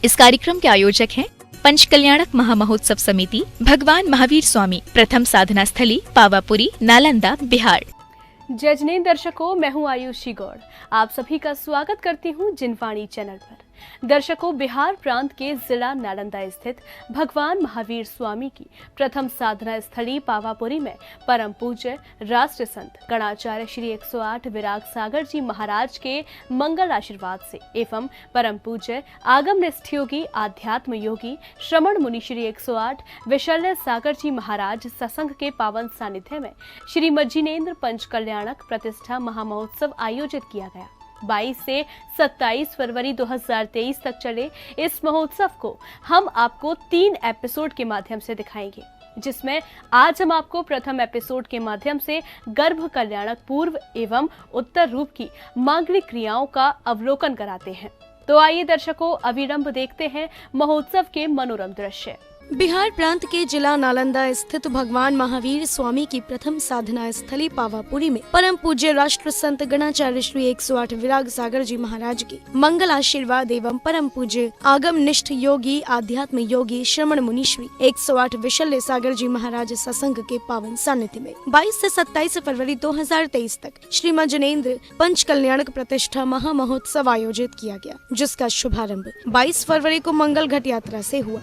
इस कार्यक्रम के आयोजक हैं पंचकल्याणक महामहोत्सव समिति, भगवान महावीर स्वामी प्रथम साधना स्थली, पावापुरी, नालंदा, बिहार। जय जिनेंद्र दर्शकों, मैं हूं आयुषी गौड़। आप सभी का स्वागत करती हूं जिनवाणी चैनल पर। दर्शकों, बिहार प्रांत के जिला नालंदा स्थित भगवान महावीर स्वामी की प्रथम साधना स्थली पावापुरी में परम पूज्य राष्ट्र संत गणाचार्य श्री 108 विराग सागर जी महाराज के मंगल आशीर्वाद से एवं परम पूज्य आगमनिष्ठ योगी आध्यात्म योगी श्रमण मुनि श्री 108 विशल्य सागर जी महाराज सत्संग के पावन सानिध्य में श्रीमद जिनेंद्र पंचकल्याणक प्रतिष्ठा महामहोत्सव आयोजित किया गया। 22 से 27 फरवरी 2023 तक चले इस महोत्सव को हम आपको 3 एपिसोड के माध्यम से दिखाएंगे, जिसमें आज हम आपको प्रथम एपिसोड के माध्यम से गर्भ कल्याणक पूर्व एवं उत्तर रूप की मांगलिक क्रियाओं का अवलोकन कराते हैं। तो आइए दर्शकों, अविलंब देखते हैं महोत्सव के मनोरम दृश्य। बिहार प्रांत के जिला नालंदा स्थित भगवान महावीर स्वामी की प्रथम साधना स्थली पावापुरी में परम पूज्य राष्ट्र संत गणाचार्य श्री 108 विराग सागर जी महाराज के मंगल आशीर्वाद एवं परम पूज्य आगम निष्ठ योगी आध्यात्म योगी श्रमण मुनि श्री 108 विशल्य सागर जी महाराज सत्संग के पावन सानिध्य में 22 से 27 फरवरी 2023 तक श्रीमद जिनेंद्र पंचकल्याणक प्रतिष्ठा महामहोत्सव आयोजित किया गया, जिसका शुभारंभ 22 फरवरी को मंगल घट यात्रा से हुआ।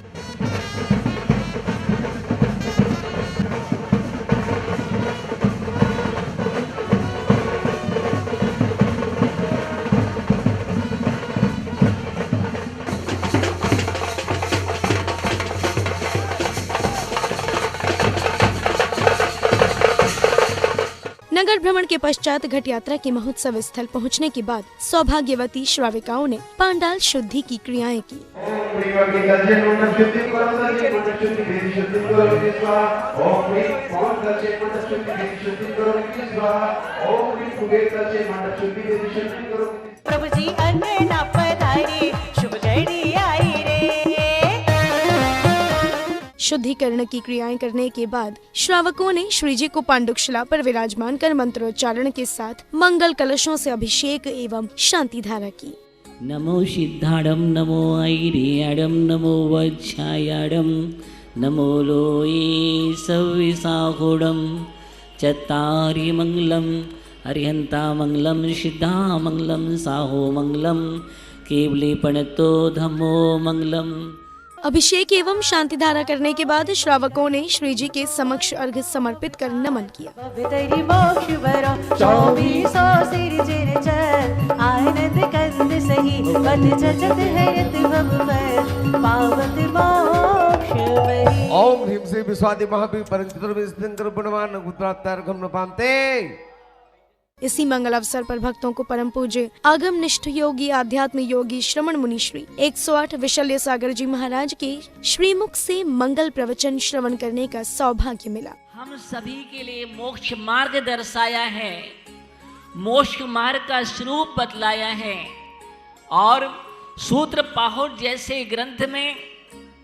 नगर भ्रमण के पश्चात घट यात्रा के महोत्सव स्थल पहुंचने के बाद सौभाग्यवती श्राविकाओं ने पांडाल शुद्धि की क्रियाएं की। प्रभु जी अन्य पधारे, शुभ घड़ी आई रे। शुद्धिकरण की क्रियाएं करने के बाद श्रावकों ने श्री जी को पांडुकशिला पर विराजमान कर मंत्रोच्चारण के साथ मंगल कलशों से अभिषेक एवं शांति धारा की। नमो सिद्धाड़म, नमो ऐरियाड़म, नमो वज्रायाड़म, नमो लोये सविसाहुड़म, चत्तारि मंगलम, अरिहंता मंगलम, सिद्धा मंगलम, साहो मंगलम, केवले पणतो धम्मो मंगलम। अभिषेक एवं शांति धारा करने के बाद श्रावकों ने श्री जी के समक्ष अर्घ्य समर्पित कर नमन किया। ओम ह्रीं श्री विश्वादि महावीर परंचतुर्विंशतिंकर गुणवान उत्तरात्तरघम नपामते। इसी मंगल अवसर पर भक्तों को परम पूज्य आगम निष्ठ योगी आध्यात्म योगी श्रमण मुनि श्री 108 विशल्य सागर जी महाराज के श्रीमुख से मंगल प्रवचन श्रवण करने का सौभाग्य मिला। हम सभी के लिए मोक्ष मार्ग दर्शाया है, मोक्ष मार्ग का स्वरूप बतलाया है। और सूत्र पाहुर जैसे ग्रंथ में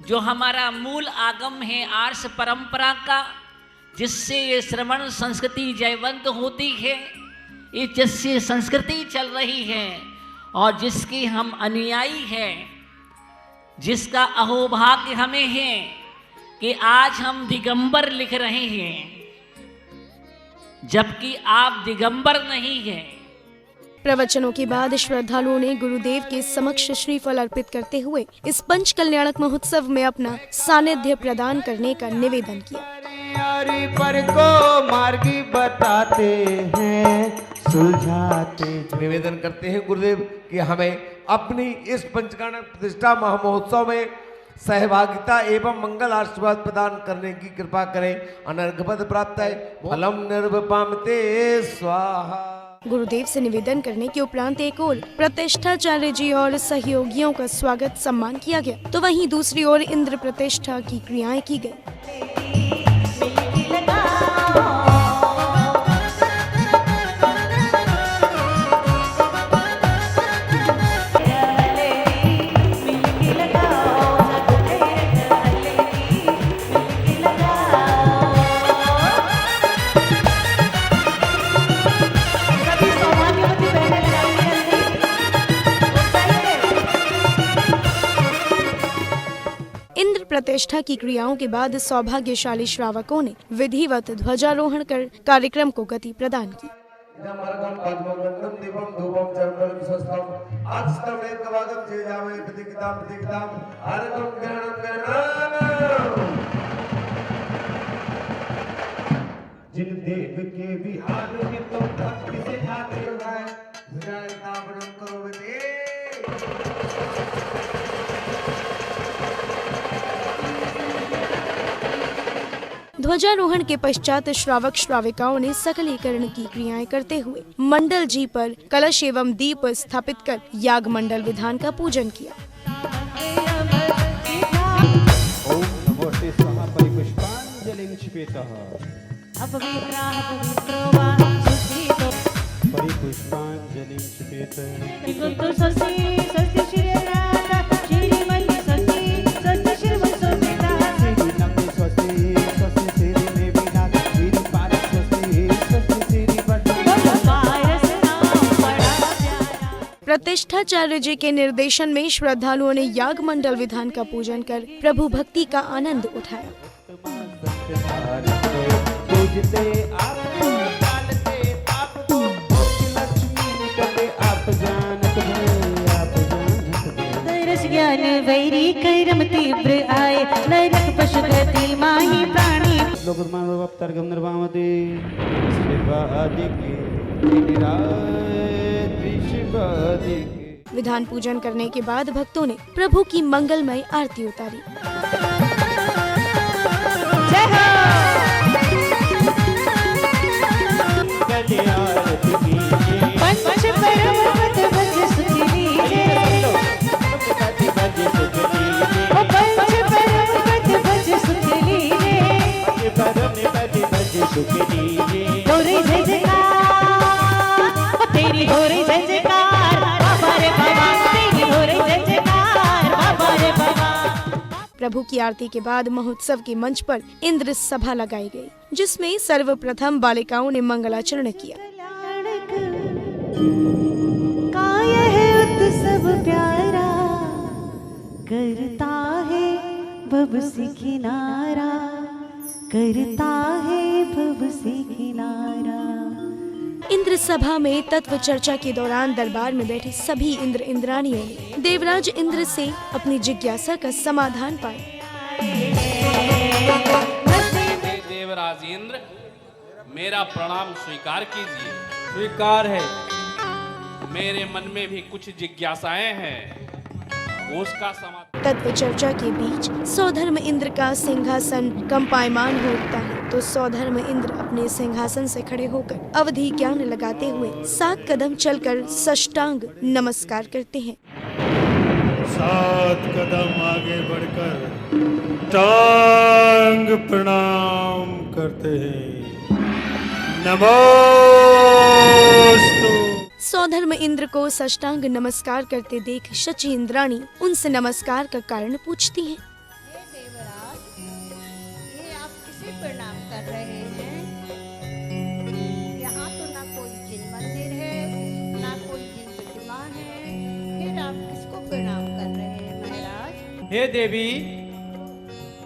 जो हमारा मूल आगम है आर्ष परंपरा का, जिससे ये श्रवण संस्कृति जयवंत होती है, ये जिससे संस्कृति चल रही है और जिसकी हम अनुयायी हैं, जिसका अहोभाग्य हमें है कि आज हम दिगंबर लिख रहे हैं, जबकि आप दिगंबर नहीं हैं। प्रवचनों के बाद श्रद्धालुओं ने गुरुदेव के समक्ष श्रीफल अर्पित करते हुए इस पंच कल्याणक महोत्सव में अपना सानिध्य प्रदान करने का निवेदन किया। पर को मार्गी बताते हैं, सुलझाते। निवेदन करते हैं गुरुदेव कि हमें अपनी इस पंचकल्याणक प्रतिष्ठा महामहोत्सव में सहभागिता एवं मंगल आशीर्वाद प्रदान करने की कृपा करें। अनर्घपद प्राप्त है, फलम निर्वपामते स्वाहा। गुरुदेव से निवेदन करने के उपरांत एक ओर प्रतिष्ठाचार्य जी और सहयोगियों का स्वागत सम्मान किया गया, तो वहीं दूसरी ओर इंद्र प्रतिष्ठा की क्रियाएं की गई। प्रतिष्ठा की क्रियाओं के बाद सौभाग्यशाली श्रावकों ने विधिवत ध्वजारोहण कर कार्यक्रम को गति प्रदान की। जिन देव के विहार में तुम भक्ति से आते हो ध्वजारोहण के पश्चात श्रावक श्राविकाओं ने सकलीकरण की क्रियाएं करते हुए मंडल जी पर कलश एवं दीप स्थापित कर याग मंडल विधान का पूजन किया। ओम नमो स्वाहा परिपुष्पांजलिं क्षिपेतः परिपुष्पांजलिं क्षिपेतः प्रतिष्ठाचार्य जी के निर्देशन में श्रद्धालुओं ने याग मंडल विधान का पूजन कर प्रभु भक्ति का आनंद उठाया। ज्ञान वैरी कैरम तीव्र आए नरक पशु गति माही प्राणी लोकर्मावतारगम निर्वामते शिवादिके विधान पूजन करने के बाद भक्तों ने प्रभु की मंगलमय आरती उतारी। प्रभु की आरती के बाद महोत्सव के मंच पर इंद्र सभा लगाई गई, जिसमें सर्वप्रथम बालिकाओं ने मंगलाचरण किया। काय है उत्सव प्यारा करता है भव से किनारा करता है भव से किनारा। इंद्र सभा में तत्व चर्चा के दौरान दरबार में बैठे सभी इंद्र इंद्राणियों ने देवराज इंद्र से अपनी जिज्ञासा का समाधान पाया। देवराज इंद्र, मेरा प्रणाम स्वीकार कीजिए। स्वीकार है। मेरे मन में भी कुछ जिज्ञासाएं हैं, उसका समाधान। तत्व चर्चा के बीच सौधर्म इंद्र का सिंहासन कंपायमान हो उठता है, तो सौधर्म इंद्र अपने सिंहासन से खड़े होकर अवधि ज्ञान लगाते हुए 7 कदम चलकर साष्टांग नमस्कार करते हैं। 7 कदम आगे बढ़कर टांग प्रणाम करते हैं। नमोस्तु। सौधर्म इंद्र को साष्टांग नमस्कार करते देख शची इंद्राणी उनसे नमस्कार का कारण पूछती हैं। ये आप किसे प्रणाम कर रहे हैं? यहाँ तो ना कोई जिन मंदिर है, ना कोई जिन प्रतिमा है, फिर आप किसको प्रणाम कर रहे हैं महाराज? हे देवी,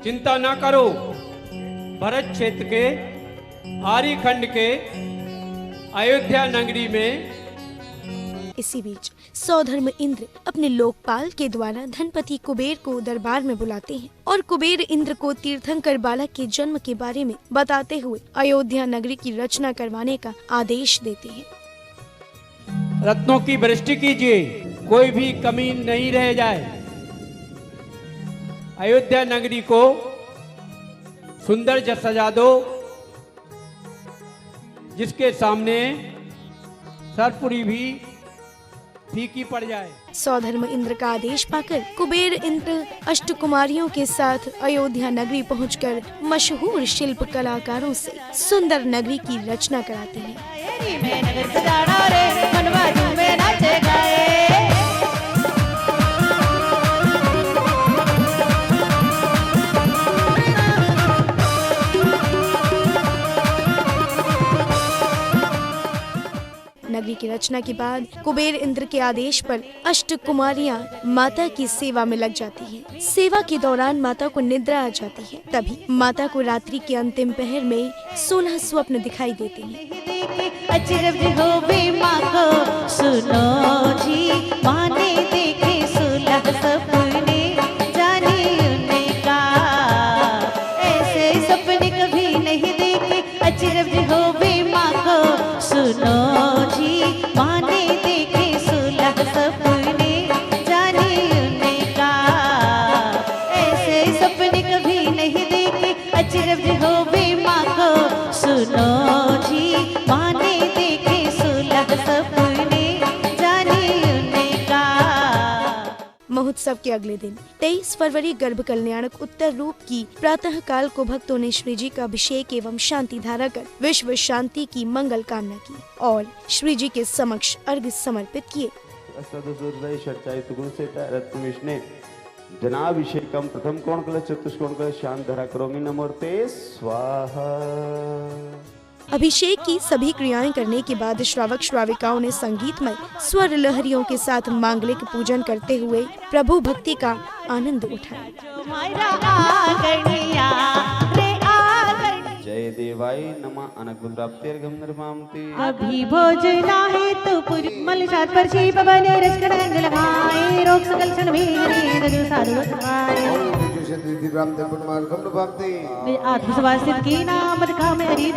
चिंता ना करो। भरत क्षेत्र के आर्य खंड के अयोध्या नगरी में इसी बीच सौधर्म इंद्र अपने लोकपाल के द्वारा धनपति कुबेर को दरबार में बुलाते हैं और कुबेर इंद्र को तीर्थंकर बालक के जन्म के बारे में बताते हुए अयोध्या नगरी की रचना करवाने का आदेश देते हैं। रत्नों की वृष्टि कीजिए, कोई भी कमी नहीं रह जाए। अयोध्या नगरी को सुंदर सजा दो, जिसके सामने सरपुरी भी फीकी पड़ जाए। सौधर्म इंद्र का आदेश पाकर कुबेर इंद्र अष्टकुमारियों के साथ अयोध्या नगरी पहुंचकर मशहूर शिल्प कलाकारों से सुंदर नगरी की रचना कराते हैं। नगरी की रचना के बाद कुबेर इंद्र के आदेश पर अष्ट कुमारियां माता की सेवा में लग जाती हैं। सेवा के दौरान माता को निद्रा आ जाती है। तभी माता को रात्रि के अंतिम पहर में 16 स्वप्न दिखाई देते हैं। अजरब हो बे माँ को सुनो जी, माँ ने देखे 16 सपने, जाने उनका ऐसे सपने कभी नहीं देखे। अजरब हो बे माँ को सुनो जी, माँ ने देखे 16 सपने, जाने उनका ऐसे सपने कभी नहीं देखे। अजरब हो बे माँ को सुनो जी, माँ ने देखे 16 सपने, जाने उनका। महोत्सव के अगले दिन 23 फरवरी गर्भ कल्याणक उत्तर रूप की प्रातः काल को भक्तों ने श्री जी का अभिषेक एवं शांति धारा कर विश्व शांति की मंगल कामना की और श्री जी के समक्ष अर्घ्य समर्पित किए। जनाभिषेकम प्रथम कोण कल चतुष्कोण कल शांत धरा करोमि नमोर्ते स्वाहा। अभिषेक की सभी क्रियाएं करने के बाद श्रावक श्राविकाओं ने संगीतमय स्वर लहरियों के साथ मांगलिक पूजन करते हुए प्रभु भक्ति का आनंद उठाया। जय देवाय नमः अनद्भुत प्राप्तिर्घम निर्मामति। अभी भोजना है तो पूज मल सात पर छी पवन रसकड़ंग लगाए, रोग सकल क्षण में दजु साधु समाए। आत्मसवासित की नाम काम हरि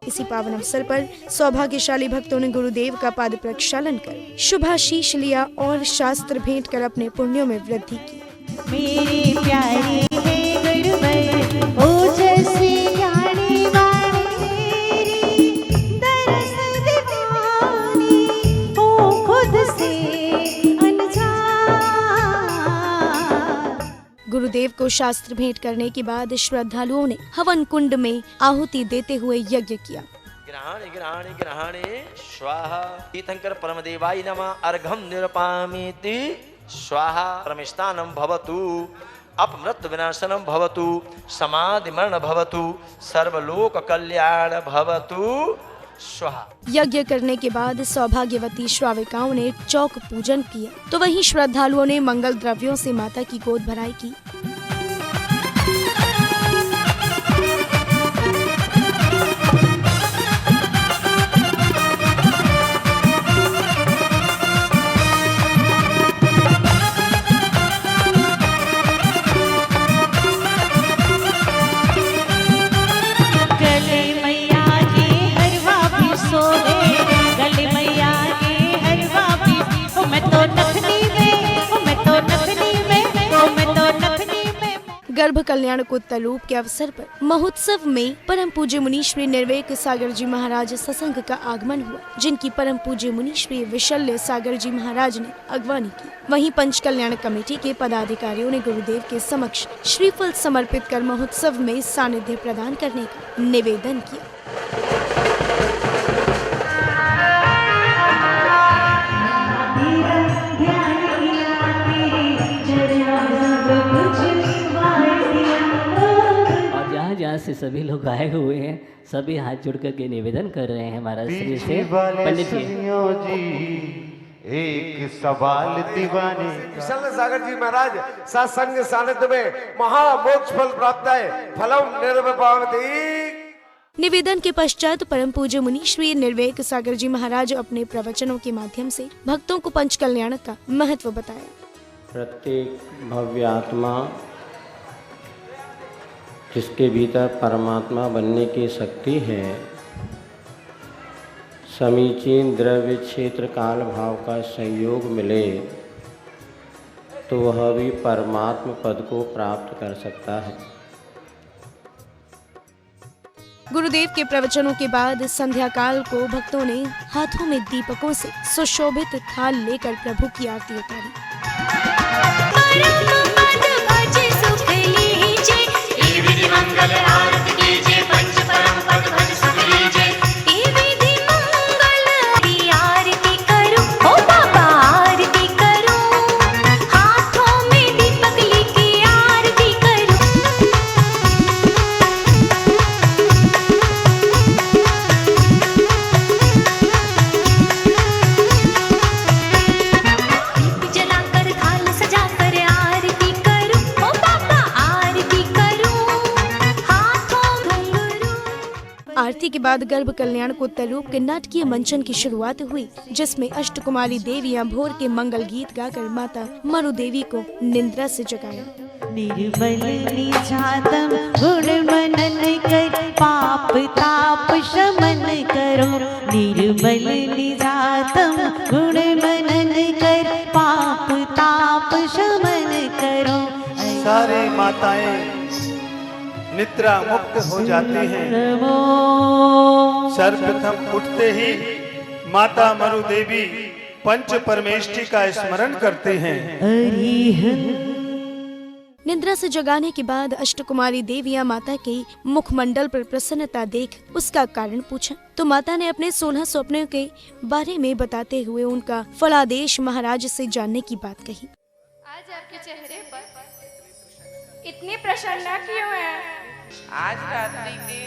इसी पावन अवसर पर सौभाग्यशाली भक्तों ने गुरुदेव का पाद प्रक्षालन कर शुभाशीष लिया और शास्त्र भेंट कर अपने पुण्यों में वृद्धि की। मेरे प्यारे है गुरुवर ओ जैसे ज्ञानी वाणी, दरस दीवानी हो खुद से अनजान। गुरुदेव को शास्त्र भेंट करने के बाद श्रद्धालुओं ने हवन कुंड में आहुति देते हुए यज्ञ किया। ग्रहणे ग्रहणे ग्रहणे स्वाहा। तीर्थंकर परमदेवाय नमः अर्घम निरपामीति स्वाहा। परमेष्ठानं भवतु, अपमृत विनाशनं भवतु, समाधि मरण भवतु, सर्वलोक कल्याण भवतु स्वाहा। यज्ञ करने के बाद सौभाग्यवती श्राविकाओं ने चौक पूजन किया, तो वहीं श्रद्धालुओं ने मंगल द्रव्यों से माता की गोद भराई की। गर्भ कल्याणकोत्तर रूप के अवसर पर महोत्सव में परम पूज्य मुनि श्री निर्वेक सागर जी महाराज सत्संग का आगमन हुआ, जिनकी परम पूज्य मुनि श्री विशल्य सागर जी महाराज ने अगवानी की। वहीं पंच कल्याण कमेटी के पदाधिकारियों ने गुरुदेव के समक्ष श्रीफल समर्पित कर महोत्सव में सानिध्य प्रदान करने का निवेदन किया। जहाँ से सभी लोग आए हुए हैं, सभी हाथ जोड़ करके निवेदन कर रहे हैं महाराज श्री से। पंडित जी एक सवाल दीवाने विशल्य सागर जी महाराज सत्संग सानिध्य में महामोक्ष फल प्राप्त है, फलम निर्विपावति। निवेदन के पश्चात परम पूज्य मुनि श्री निर्वेक सागर जी महाराज अपने प्रवचनों के माध्यम से भक्तों को पंच कल्याण का महत्व बताया। प्रत्येक भव्य आत्मा जिसके भीतर परमात्मा बनने की शक्ति है, समीचीन द्रव्य क्षेत्र काल भाव का संयोग मिले तो वह भी परमात्म पद को प्राप्त कर सकता है। गुरुदेव के प्रवचनों के बाद संध्या काल को भक्तों ने हाथों में दीपकों से सुशोभित थाल लेकर प्रभु की आरती उतारी। मंगल आरती कीजिए, पंच परम पद भज सुख लीजिए। विधि मंगल की आरती करो, ओ बाबा आरती करो, हाथों में दीपक लेके आरती करो। आरती के बाद गर्भ कल्याण को उत्तर रूप के नाटकीय मंचन की शुरुआत हुई, जिसमें अष्टकुमारी देवियां भोर के मंगल गीत गाकर माता मरु देवी को निद्रा से जगाया। निर्मल निजातम गुण मनन कर पाप ताप शमन करो। निर्मल निजातम गुण मनन कर पाप ताप शमन करो। सारी माताएं निद्रा मुक्त हो जाती हैं। सर्वप्रथम उठते ही माता मरु देवी पंच परमेष्टि का स्मरण करते हैं। निद्रा से जगाने के बाद अष्टकुमारी देवियां माता के मुखमंडल पर प्रसन्नता देख उसका कारण पूछा, तो माता ने अपने 16 स्वप्नों के बारे में बताते हुए उनका फलादेश महाराज से जानने की बात कही। आज आपके चेहरे पर इतनी प्रसन्नता क्यों है? आज रात्रि के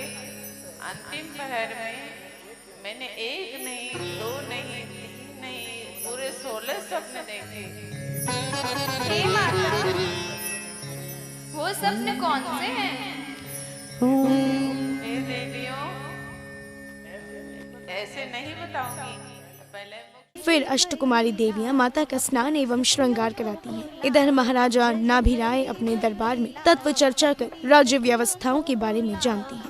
अंतिम पहर में मैंने एक नहीं, दो नहीं, तीन नहीं, पूरे 16 स्वप्न देखे। हे माता, वो सपने कौन से हैं? हे देवियों, ऐसे नहीं बताऊंगी, पहले फिर अष्टकुमारी देवियां माता का स्नान एवं श्रृंगार कराती हैं। इधर महाराजा नाभिराय अपने दरबार में तत्व चर्चा कर राज्य व्यवस्थाओं के बारे में जानती हैं।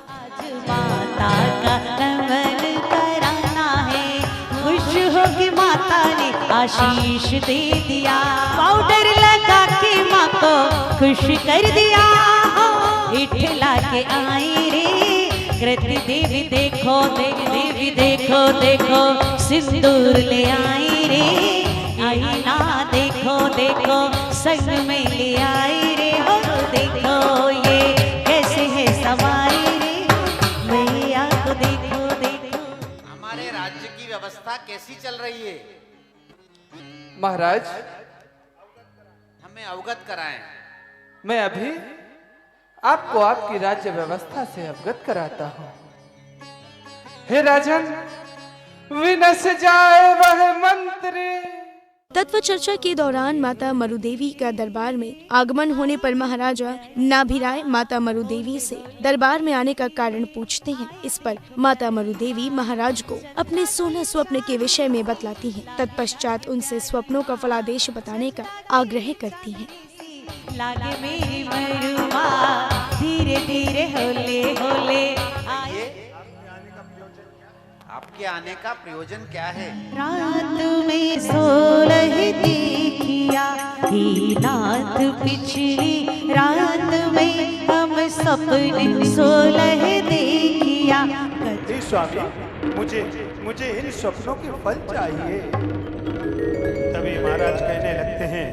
माता का नमन कराना है, खुश होके माता ने आशीष दे दिया। पाउडर लगा के माँ को खुश कर दिया। इठला के आई रे कृति देवी देखो, देवी देखो देखो, सिंदूर ले आई रे। आई ना देखो देखो, संग में ले आई रे। हो देखो ये कैसे है सवारी रे, मैया को देखो देखो। हमारे राज्य की व्यवस्था कैसी चल रही है? महाराज, हमें अवगत कराएं। मैं अभी आपको आपकी राज्य व्यवस्था से अवगत कराता हूँ। हे राजन, विनस जाए वह मंत्र। तत्व चर्चा के दौरान माता मरु देवी का दरबार में आगमन होने पर महाराजा नाभिराय माता मरु देवी से दरबार में आने का कारण पूछते हैं। इस पर माता मरु देवी महाराज को अपने 16 स्वप्न के विषय में बतलाती हैं। तत्पश्चात उनसे स्वप्नों का फलादेश बताने का आग्रह करती हैं। लागे मेरी मरुआ धीरे धीरे होले होले आए। आपके आने का प्रयोजन क्या है? रात में 16 देखिया ही नाथ, पिछली रात में हम सपने 16 देखिया। हे स्वामी, मुझे इन स्वप्नों के फल चाहिए। तभी महाराज कहने लगते हैं,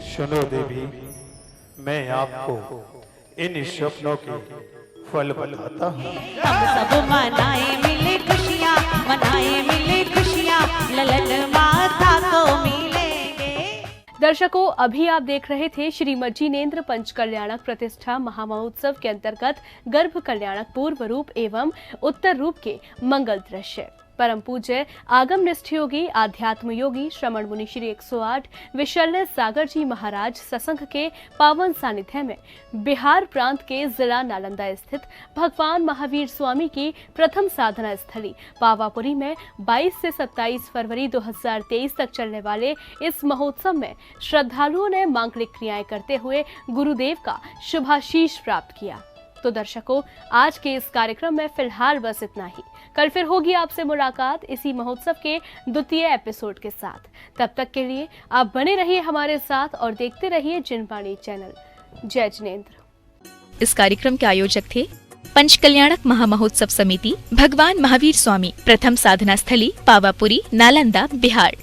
सुनो देवी, मैं आपको इन स्वप्नों के फल बताता हूँ। हम सब मनाए मिले खुशियाँ, मनाए मिले खुशियाँ, ललन माता को मिलेंगे। दर्शकों, अभी आप देख रहे थे श्रीमद जिनेंद्र पंच कल्याणक प्रतिष्ठा महामहोत्सव के अंतर्गत गर्भ कल्याणक पूर्व रूप एवं उत्तर रूप के मंगल दृश्य। परम पूज्य आगम निष्ठ योगी आध्यात्म योगी श्रमण मुनि श्री 108 विशल्य सागर जी महाराज सत्संग के पावन सानिध्य में बिहार प्रांत के जिला नालंदा स्थित भगवान महावीर स्वामी की प्रथम साधना स्थली पावापुरी में 22 से 27 फरवरी 2023 तक चलने वाले इस महोत्सव में श्रद्धालुओं ने मांगलिक क्रियाएं करते हुए गुरुदेव का शुभाशीष प्राप्त किया। तो दर्शकों, आज के इस कार्यक्रम में फिलहाल बस इतना ही। कल फिर होगी आपसे मुलाकात इसी महोत्सव के द्वितीय एपिसोड के साथ। तब तक के लिए आप बने रहिए हमारे साथ और देखते रहिए जिनवाणी चैनल। जय जिनेंद्र। इस कार्यक्रम के आयोजक थे पंचकल्याणक महामहोत्सव समिति, भगवान महावीर स्वामी, प्रथम साधना स्थली पावापुरी, नालंदा, बिहार।